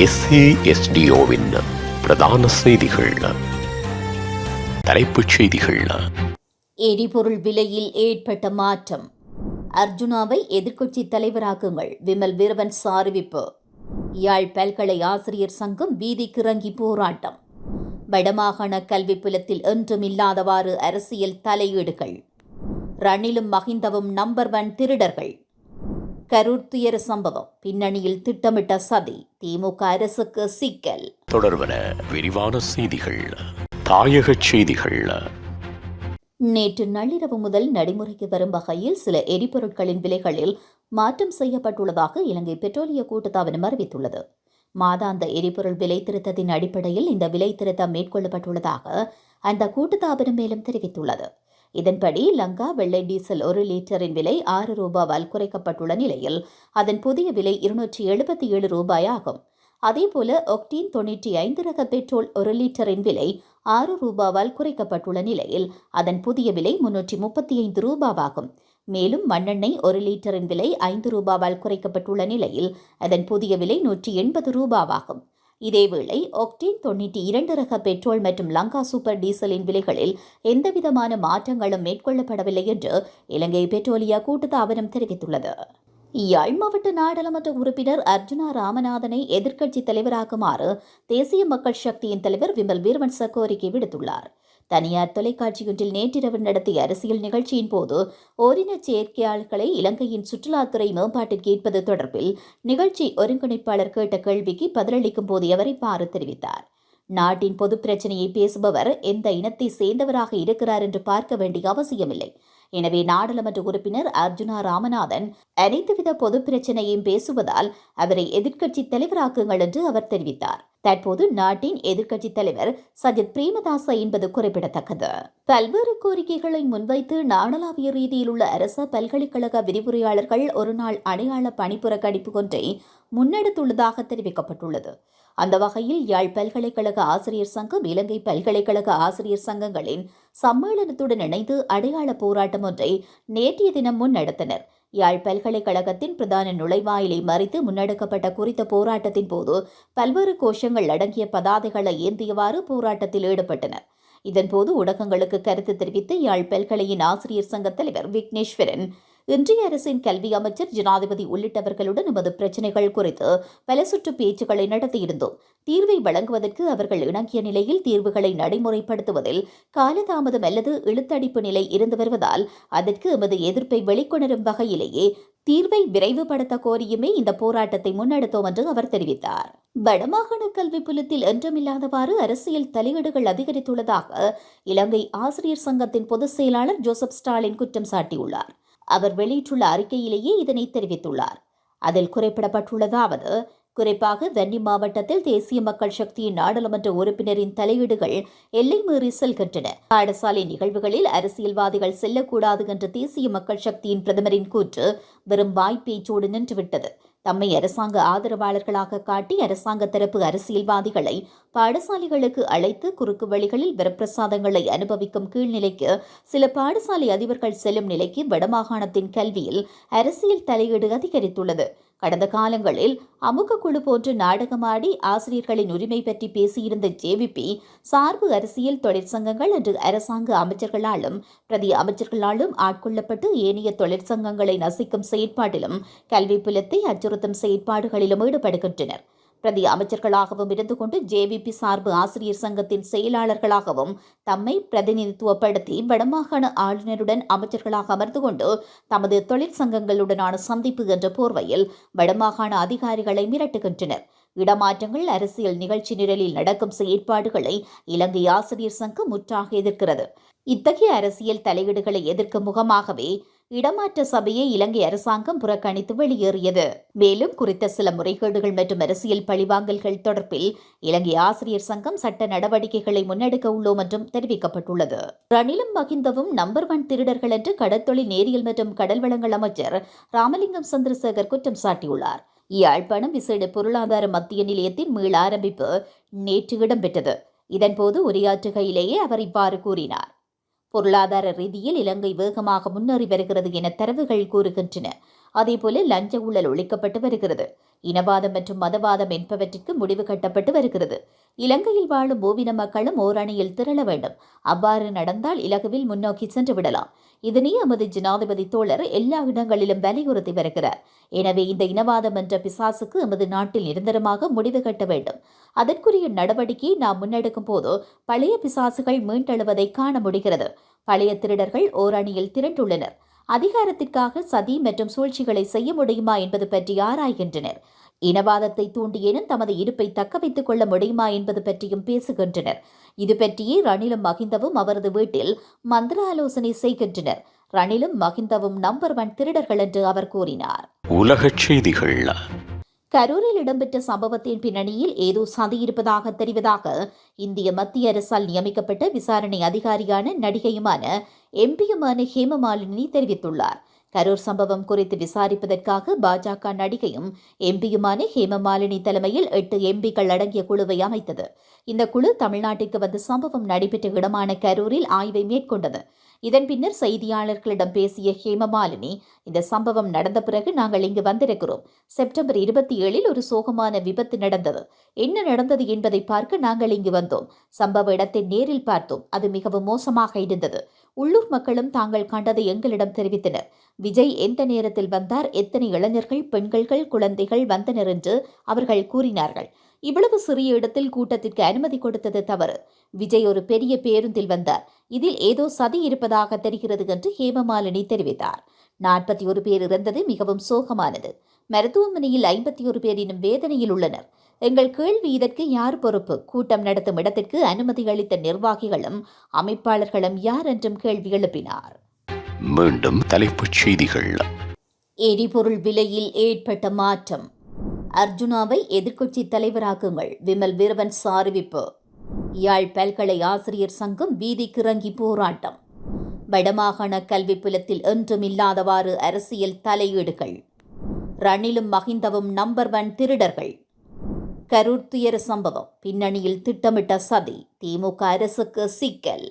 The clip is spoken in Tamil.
SASDOவின் பிரதான செய்திகள். தலைப்புச் செய்திகள். எரிபொருள் விலையில் ஏற்பட்ட மாற்றம். அர்ஜுனாவை எதிர்க்கட்சி தலைவராக்குங்கள், விமல் வீரவன்ச அறிவிப்பு. யாழ் பல்கலை ஆசிரியர் சங்கம் வீதிக்கிறங்கி போராட்டம். வடமாகாண கல்வி புலத்தில் என்றும் இல்லாதவாறு அரசியல் தலையீடுகள். ரணிலும் மஹிந்தவும் நம்பர் 1 திருடர்கள். கரூர் துயர சம்பவம் பின்னணியில் திட்டமிட்ட சதி, திமுக அரசுக்கு சிக்கல். தொடர்வன விரிவான செய்திகள். தாயக செய்திகள். நேற்று நள்ளிரவு முதல் நடைமுறைக்கு வரும் வகையில் சில எரிபொருட்களின் விலைகளில் மாற்றம் செய்யப்பட்டுள்ளதாக இலங்கை பெட்ரோலிய கூட்டுத்தாபனம் அறிவித்துள்ளது. மாதாந்த எரிபொருள் விலை திருத்தத்தின் அடிப்படையில் இந்த விலை திருத்தம் மேற்கொள்ளப்பட்டுள்ளதாக அந்த கூட்டுத்தாபனம் மேலும் தெரிவித்துள்ளது. இதன்படி லங்கா வெள்ளை டீசல் 1 லிட்டரின் விலை 6 ரூபாவால் குறைக்கப்பட்டுள்ள நிலையில் அதன் புதிய விலை 277 ரூபாய் ஆகும். அதேபோல ஒக்டீன் 95 ரக பெட்ரோல் 1 லிட்டரின் விலை 6 ரூபாவால் குறைக்கப்பட்டுள்ள நிலையில் அதன் புதிய விலை 335 ரூபாவாகும். மேலும் மண்ணெண்ணெய் 1 லிட்டரின் விலை 5 ரூபாவால் குறைக்கப்பட்டுள்ள நிலையில் அதன் புதிய விலை 180 ரூபாவாகும். இதேவேளை ஒக்டீன் 92 ரக பெட்ரோல் மற்றும் லங்கா சூப்பர் டீசலின் விலைகளில் எந்தவிதமான மாற்றங்களும் மேற்கொள்ளப்படவில்லை என்று இலங்கை பெட்ரோலிய கூட்டுத்தாபனம் தெரிவித்துள்ளது. யாழ் மாவட்ட நாடாளுமன்ற உறுப்பினர் அர்ஜுனா ராமநாதனை எதிர்க்கட்சித் தலைவராக்குமாறு தேசிய மக்கள் சக்தியின் தலைவர் விமல் வீரவன்ச கோரிக்கை விடுத்துள்ளார். தனியார் தொலைக்காட்சியொன்றில் நேற்றிரவு நடத்திய அரசியல் நிகழ்ச்சியின் போது ஓரின செயற்கையாளர்களை இலங்கையின் சுற்றுலாத்துறை மேம்பாட்டிற்கு ஈர்ப்பது தொடர்பில் நிகழ்ச்சி ஒருங்கிணைப்பாளர் கேட்ட கேள்விக்கு பதிலளிக்கும் போது அவர் இவ்வாறு தெரிவித்தார். நாட்டின் பொது பிரச்சனையை பேசுபவர் எந்த இனத்தை சேர்ந்தவராக இருக்கிறார் என்று பார்க்க வேண்டிய அவசியமில்லை. எனவே நாடாளுமன்ற உறுப்பினர் அர்ஜுனா ராமநாதன் அனைத்துவித பொது பிரச்சனையையும் பேசுவதால் அவரை எதிர்க்கட்சி தலைவராக்குங்கள் என்று அவர் தெரிவித்தார். தற்போது நாட்டின் எதிர்க்கட்சி தலைவர் சஜித் பிரேமதாச என்பது குறிப்பிடத்தக்கது. பல்வேறு கோரிக்கைகளை முன்வைத்து நாடளாவிய ரீதியில் உள்ள அரச பல்கலைக்கழக விரிவுரையாளர்கள் ஒருநாள் அடையாள பணிப்புறக்கணிப்பு ஒன்றை முன்னெடுத்துள்ளதாக தெரிவிக்கப்பட்டுள்ளது. அந்த வகையில் யாழ் பல்கலைக்கழக ஆசிரியர் சங்கம் இலங்கை பல்கலைக்கழக ஆசிரியர் சங்கங்களின் சம்மேளனத்துடன் இணைந்து அடையாள போராட்டம் ஒன்றை நேற்றைய தினம் முன்னெடுத்தனர். யாழ் பல்கலைக்கழகத்தின் பிரதான நுழைவாயிலை மறித்து முன்னெடுக்கப்பட்ட குறித்த போராட்டத்தின் போது பல்வேறு கோஷங்கள் அடங்கிய பதாதைகளை ஏந்தியவாறு போராட்டத்தில் ஈடுபட்டனர். இதன்போது ஊடகங்களுக்கு கருத்து தெரிவித்த யாழ் பல்கலையின் ஆசிரியர் சங்க தலைவர் விக்னேஸ்வரன், இன்றைய அரசின் கல்வி அமைச்சர், ஜனாதிபதி உள்ளிட்டவர்களுடன் நமது பிரச்சினைகள் குறித்து பல சுற்று பேச்சுக்களை நடத்தியிருந்தோம். தீர்வை வழங்குவதற்கு அவர்கள் இணங்கிய நிலையில் தீர்வுகளை நடைமுறைப்படுத்துவதில் காலதாமதம் அல்லது இழுத்தடிப்பு நிலை இருந்து வருவதால் அதற்கு எமது எதிர்ப்பை வெளிக்கொணரும் வகையிலேயே தீர்வை விரைவுபடுத்த கோரியுமே இந்த போராட்டத்தை முன்னெடுத்தோம் என்று அவர் தெரிவித்தார். வடமாகாண கல்வி புலத்தில் என்றுமில்லாதவாறு அரசியல் தலையீடுகள் அதிகரித்துள்ளதாக இலங்கை ஆசிரியர் சங்கத்தின் பொதுச் செயலாளர் ஜோசப் ஸ்டாலின் குற்றம் சாட்டியுள்ளார். அவர் வெளியிட்டுள்ள அறிக்கையிலேயே இதனை தெரிவித்துள்ளார். அதில் குறிப்பிடப்பட்டுள்ளதாவது: குறிப்பாக வன்னி மாவட்டத்தில் தேசிய மக்கள் சக்தியின் நாடாளுமன்ற உறுப்பினரின் தலையீடுகள் எல்லை மீறி செல்கின்றன. பாடசாலை நிகழ்வுகளில் அரசியல்வாதிகள் செல்லக்கூடாது என்ற தேசிய மக்கள் சக்தியின் பிரதமரின் கூற்று வெறும் வாய்ப்பேச்சோடு நின்றுவிட்டது. தம்மை அரசாங்க ஆதரவாளர்களாக காட்டி அரசாங்க தரப்பு அரசியல்வாதிகளை பாடசாலைகளுக்கு அழைத்து குறுக்கு வழிகளில் வரப்பிரசாதங்களை அனுபவிக்கும் கீழ்நிலைக்கு சில பாடசாலை அதிபர்கள் செல்லும் நிலைக்கு வடமாகாணத்தின் கல்வியில் அரசியல் தலையீடு அதிகரித்துள்ளது. கடந்த காலங்களில் அமுக குழு போன்று நாடகமாடி ஆசிரியர்களின் உரிமை பற்றி பேசியிருந்த ஜேவிபி சார்பு அரசியல் தொழிற்சங்கங்கள் என்று அரசாங்க அமைச்சர்களாலும் பிரதி அமைச்சர்களாலும் ஆட்கொள்ளப்பட்டு ஏனைய தொழிற்சங்கங்களை நசிக்கும் செயற்பாட்டிலும் கல்வி புலத்தை அச்சுறுத்தும் செயற்பாடுகளிலும் ஈடுபடுகின்றனர். பிரதி அமைச்சர்களாகவும் இருந்து கொண்டு ஜேவிபி சார்பு ஆசிரியர் சங்கத்தின் செயலாளர்களாகவும் தம்மை பிரதிநிதித்துவப்படுத்தி வடமாகாண ஆளுநருடன் அமைச்சர்களாக அமர்ந்து கொண்டு தமது தொழிற்சங்கங்களுடனான சந்திப்பு என்ற போர்வையில் வடமாகாண அதிகாரிகளை மிரட்டுகின்றனர். இடமாற்றங்கள் அரசியல் நிகழ்ச்சி நிரலில் நடக்கும் செயற்பாடுகளை இலங்கை ஆசிரியர் சங்கம் முற்றாக எதிர்க்கிறது. இத்தகைய அரசியல் தலையீடுகளை எதிர்க்கும் முகமாகவே இடமாற்ற சபையை இலங்கை அரசாங்கம் புறக்கணித்து வெளியேறியது. மேலும் குறித்த சில முறைகேடுகள் மற்றும் அரசியல் பழிவாங்கல்கள் தொடர்பில் இலங்கை ஆசிரியர் சங்கம் சட்ட நடவடிக்கைகளை முன்னெடுக்க உள்ளோம் என்றும் தெரிவிக்கப்பட்டுள்ளது. ரணிலும் மஹிந்தவும் நம்பர் 1 திருடர்கள் என்று கடற்தொழில் நேரியல் மற்றும் கடல் வளங்கள் அமைச்சர் ராமலிங்கம் சந்திரசேகர் குற்றம் சாட்டியுள்ளார். யாழ்ப்பாணம் விசேட பொருளாதார மத்திய நிலையத்தின் மீள் ஆரம்பிப்பு நேற்று இடம்பெற்றது. இதன்போது உரையாற்றுகையிலேயே அவர் இவ்வாறு கூறினார். பொருளாதார ரீதியில் இலங்கை வேகமாக முன்னேறி வருகிறது என தரவுகள் கூறுகின்றன. அதேபோல லஞ்ச ஊழல் ஒழிக்கப்பட்டு வருகிறது. இனவாதம் மற்றும் மதவாதம் என்பவற்றிற்கு முடிவு கட்டப்பட்டு வருகிறது. இலங்கையில் வாழும் மூவின மக்களும் ஓரணியில் திரள வேண்டும். அவ்வாறு நடந்தால் இலகுவில் முன்னோக்கி சென்று விடலாம். இதனை எமது ஜனாதிபதி தோழர் எல்லா இடங்களிலும் வலியுறுத்தி வருகிறார். எனவே இந்த இனவாதம் என்ற பிசாசுக்கு எமது நாட்டில் நிரந்தரமாக முடிவு கட்ட வேண்டும். அதற்குரிய நடவடிக்கையை நாம் முன்னெடுக்கும் போது பழைய பிசாசுகள் மீண்டெழுவதை காண முடிகிறது. பழைய திருடர்கள் ஓரணியில் திரண்டுள்ளனர். அதிகாரத்திற்காக சதி மற்றும் சூழ்ச்சிகளை செய்ய முடியுமா என்பது பற்றி ஆராய்கின்றனர். இனவாதத்தை தூண்டியேனும் தமது இருப்பை தக்க வைத்துக் கொள்ள முடியுமா என்பது பற்றியும் பேசுகின்றனர். இது பற்றியே ரணிலும் மகிந்தவும் அவரது வீட்டில் மந்திர ஆலோசனை செய்கின்றனர். ரணிலும் மகிந்தவும் நம்பர் 1 திருடர்கள் என்று அவர் கூறினார். உலகச் செய்திகள். கரூரில் இடம்பெற்ற சம்பவத்தின் பின்னணியில் ஏதோ சதி இருப்பதாக தெரிவதாக இந்திய மத்திய அரசால் நியமிக்கப்பட்ட விசாரணை அதிகாரியான நடிகையுமான எம்பியுமான ஹேமமாலினி தெரிவித்துள்ளார். கரூர் சம்பவம் குறித்து விசாரிப்பதற்காக பாஜக நடிகையும் எம்பியுமான ஹேமமாலினி தலைமையில் 8 எம்பிக்கள் அடங்கிய குழுவை அமைத்தது. இந்த குழு தமிழ்நாட்டிற்கு வந்து சம்பவம் நடைபெற்ற இடமான கரூரில் ஆய்வை மேற்கொண்டது. இதன் பின்னர் செய்தியாளர்களிடம் பேசிய ஹேமமாலினி, இந்த சம்பவம் நடந்த பிறகு நாங்கள் இங்கு வந்திருக்கிறோம். செப்டம்பர் 27 ஒரு சோகமான விபத்து நடந்தது. என்ன நடந்தது என்பதை பார்க்க நாங்கள் இங்கு வந்தோம். சம்பவ இடத்தை நேரில் பார்த்தோம். அது மிகவும் மோசமாக இருந்தது. உள்ளூர் மக்களும் தாங்கள் கண்டதை எங்களிடம் தெரிவித்தனர். விஜய் எந்த நேரத்தில் வந்தார், எத்தனை இளைஞர்கள், பெண்கள், குழந்தைகள் வந்தனர் என்று அவர்கள் கூறினார்கள். இவ்வளவு சிறிய இடத்தில் கூட்டத்திற்கு அனுமதி கொடுத்தது தவறு. விஜய் ஒரு பெரிய பேருந்தில் வந்தார். இதில் ஏதோ சதி இருப்பதாக தெரிகிறது என்று ஹேமமாலினி தெரிவித்தார். 41 பேர் இறந்தது மிகவும் சோகமானது. மருத்துவமனையில் 51 பேர் இன்னும் வேதனையில் உள்ளனர். எங்கள் கேள்வி, இதற்கு யார் பொறுப்பு? கூட்டம் நடத்தும் இடத்திற்கு அனுமதி அளித்த நிர்வாகிகளும் அமைப்பாளர்களும் யார் என்றும் கேள்வி எழுப்பினார். மீண்டும் தலைப்புச் செய்திகள். எரிபொருள் விலையில் ஏற்பட்ட மாற்றம். அர்ஜுனாவை எதிர்க்கட்சி தலைவராக்குங்கள், விமல் வீரவன்ஸ் அறிவிப்பு. யாழ் பல்கலை ஆசிரியர் சங்கம் வீதிக்கு இறங்கி போராட்டம். வடமாகாண கல்வி புலத்தில் என்றும் இல்லாதவாறு அரசியல் தலையீடுகள். ரணிலும் மகிந்தவும் நம்பர் 1 திருடர்கள். கரூர் துயர சம்பவம் பின்னணியில் திட்டமிட்ட சதி. திமுக அரசுக்கு சிக்கல்.